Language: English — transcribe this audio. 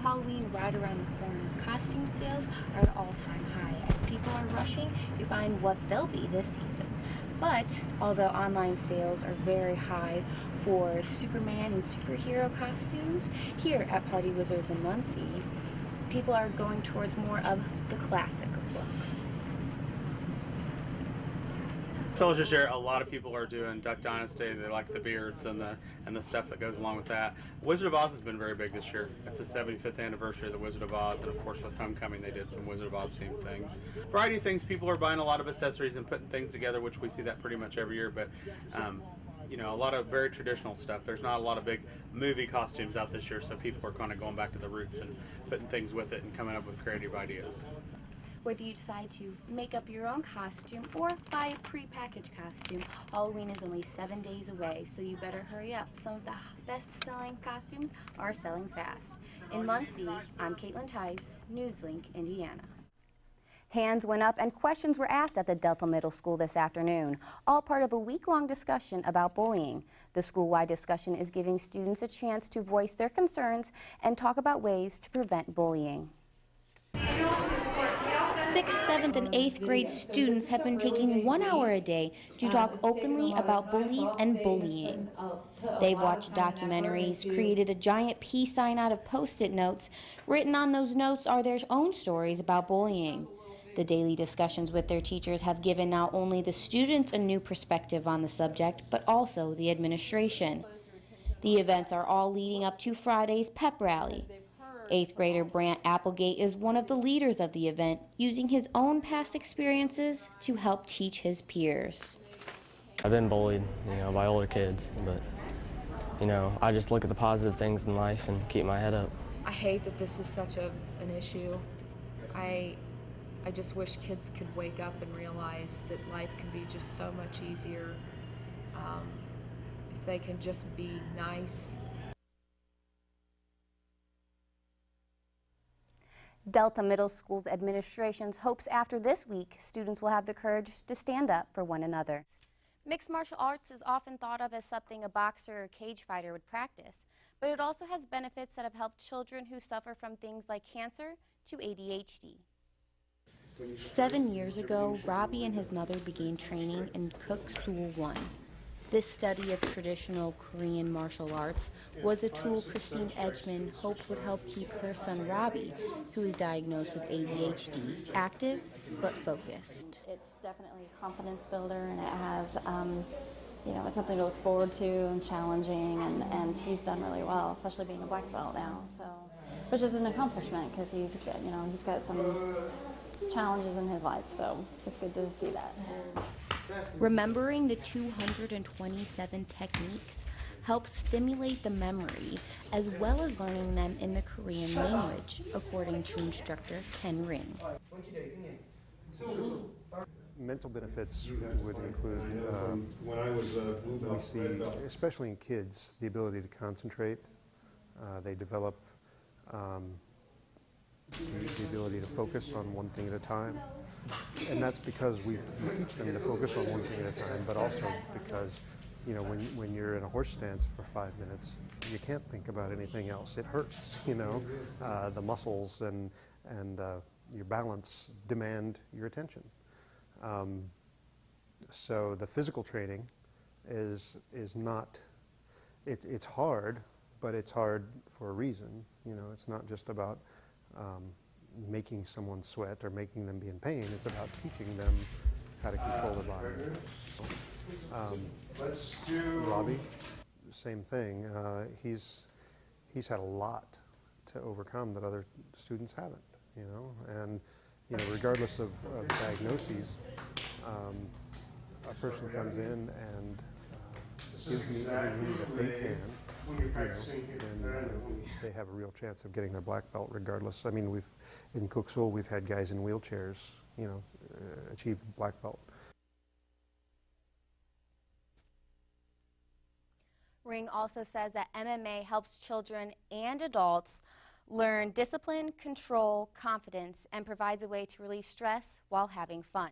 Halloween right around the corner. Costume sales are at an all-time high. As people are rushing to find what they'll be this season. But although online sales are very high for Superman and superhero costumes, here at Party Wizards in Muncie, people are going towards more of the classic look. Soldier Share, a lot of people are doing Duck Dynasty. They like the beards and the stuff that goes along with that. Wizard of Oz has been very big this year. It's the 75th anniversary of the Wizard of Oz, and of course with Homecoming they did some Wizard of Oz themed things. Variety of things. People are buying a lot of accessories and putting things together, which we see that pretty much every year. But you know, a lot of very traditional stuff. There's not a lot of big movie costumes out this year, so people are kind of going back to the roots and putting things with it and coming up with creative ideas. Whether you decide to make up your own costume or buy a pre-packaged costume, Halloween is only 7 days away, so you better hurry up. Some of the best-selling costumes are selling fast. In Muncie, I'm Caitlin Tice, Newslink, Indiana. Hands went up and questions were asked at the Delta Middle School this afternoon, all part of a week-long discussion about bullying. The school-wide discussion is giving students a chance to voice their concerns and talk about ways to prevent bullying. 6th, 7th, and 8th grade students have been taking 1 hour a day to talk openly about bullies and bullying. They've watched documentaries, created a giant peace sign out of Post-it notes. Written on those notes are their own stories about bullying. The daily discussions with their teachers have given not only the students a new perspective on the subject, but also the administration. The events are all leading up to Friday's pep rally. 8th grader Brant Applegate is one of the leaders of the event, using his own past experiences to help teach his peers. I've been bullied, by older kids, but, I just look at the positive things in life and keep my head up. I hate that this is such an issue. I just wish kids could wake up and realize that life can be just so much easier if they can just be nice. Delta Middle School's administration hopes after this week, students will have the courage to stand up for one another. Mixed martial arts is often thought of as something a boxer or cage fighter would practice, but it also has benefits that have helped children who suffer from things like cancer to ADHD. 7 years ago, Robbie and his mother began training in Kuk-Sool 1. This study of traditional Korean martial arts was a tool Christine Edgman hoped would help keep her son Robbie, who is diagnosed with ADHD, active but focused. It's definitely a confidence builder, and it has, it's something to look forward to and challenging, and he's done really well, especially being a black belt now. So, which is an accomplishment because he's got some challenges in his life, so it's good to see that. Remembering the 227 techniques helps stimulate the memory as well as learning them in the Korean language, according to instructor Ken Ring. Mental benefits would include, we see, especially in kids, the ability to concentrate. They develop the ability to focus on one thing at a time. And that's because we teach them to focus on one thing at a time, but also because, when you're in a horse stance for 5 minutes, you can't think about anything else. It hurts, the muscles and your balance demand your attention. So the physical training is not, it's hard, but it's hard for a reason. It's not just about making someone sweat or making them be in pain. It's about teaching them how to control their body. Robbie, same thing. He's had a lot to overcome that other students haven't. And regardless of diagnoses, a person comes in and gives me everything that they can. And they have a real chance of getting their black belt regardless. I mean, in Kuk-Sool, we've had guys in wheelchairs, achieve black belt. Ring also says that MMA helps children and adults learn discipline, control, confidence, and provides a way to relieve stress while having fun.